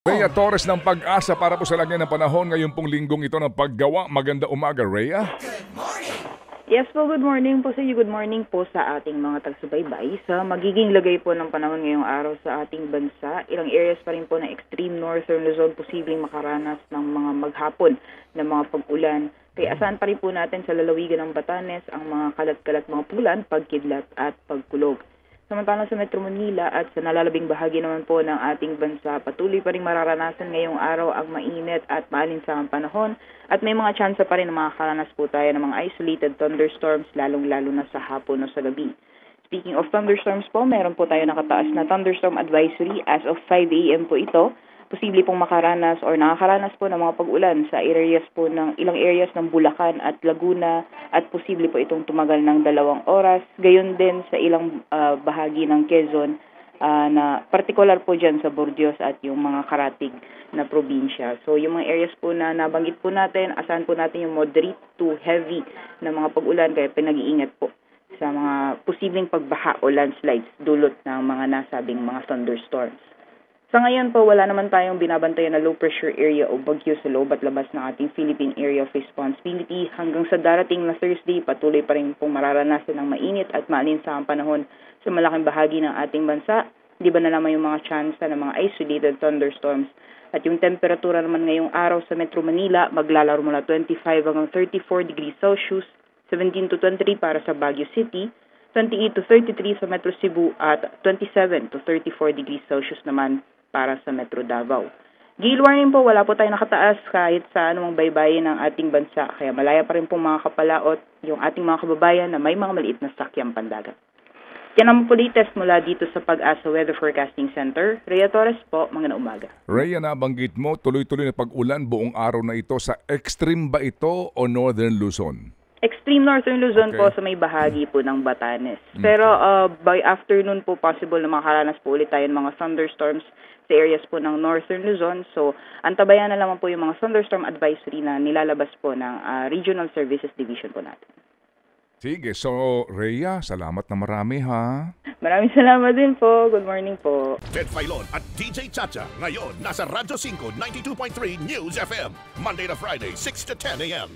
Rhea Torres ng Pag-asa para po sa lagyan ng panahon ngayon pong linggong ito ng paggawa. Maganda umaga, Rhea. Yes po, good morning po sa iyo. Good morning po sa ating mga tagsubaybay. Sa magiging lagay po ng panahon ngayong araw sa ating bansa, ilang areas pa rin po ng extreme northern Luzon posibleng makaranas ng mga maghapon na mga pag-ulan. Kaya asahan pa rin po natin sa lalawigan ng Batanes ang mga kalat-kalat mga pulan, pagkidlat at pagkulog. Samantalang sa Metro Manila at sa nalalabing bahagi naman po ng ating bansa, patuloy pa rin mararanasan ngayong araw ang mainit at maalinsangang panahon at may mga tsansa pa rin na makakaranas po tayo ng mga isolated thunderstorms lalong-lalo na sa hapon o sa gabi. Speaking of thunderstorms po, meron po tayo nakataas na thunderstorm advisory as of 5 a.m. po ito. Posible pong makaranas or nakakaranas po ng mga pag-ulan sa areas po ng ilang areas ng Bulacan at Laguna at posible po itong tumagal ng 2 oras. Gayon din sa ilang bahagi ng Quezon na particular po dyan sa Burdios at yung mga karatig na probinsya. So yung mga areas po na nabanggit po natin, asahan po natin yung moderate to heavy na mga pag-ulan kaya pinag-iingat po sa mga posibleng pagbaha o landslides dulot ng mga nasabing mga thunderstorms. Sa ngayon po, wala naman tayong binabantayan na low pressure area o bagyo sa loob at labas ng ating Philippine Area of Responsibility. Hanggang sa darating na Thursday, patuloy pa rin pong mararanasan ng mainit at maalinsangang panahon sa malaking bahagi ng ating bansa. Di ba na naman yung mga chance ng mga isolated thunderstorms. At yung temperatura naman ngayong araw sa Metro Manila, maglalaro mula 25 hanggang 34 degrees Celsius, 17 to 23 para sa Baguio City, 28 to 33 sa Metro Cebu at 27 to 34 degrees Celsius naman para sa Metro Davao. Gale warning po, wala po tayo nakataas kahit sa anumang baybayin ng ating bansa. Kaya malaya pa rin po mga kapalaot yung ating mga kababayan na may mga maliit na sakyang pandagat. Yan ang po latest mula dito sa Pag-asa Weather Forecasting Center. Rhea Torres po, magandang umaga. Rhea, nabanggit mo, tuloy-tuloy na pag-ulan buong araw na ito. Sa extreme ba ito o northern Luzon? Extreme northern Luzon po sa may bahagi po ng Batanes. Pero by afternoon po possible na makaranas po ulit tayo ng mga thunderstorms sa areas po ng northern Luzon. So antabayan na naman po yung mga thunderstorm advisory na nilalabas po ng Regional Services Division po natin. Sige, so Rhea, salamat na marami ha. Maraming salamat din po. Good morning po. Ted Filon at DJ Chacha ngayon nasa Radyo 5 92.3 News FM Monday to Friday 6 to 10 a.m.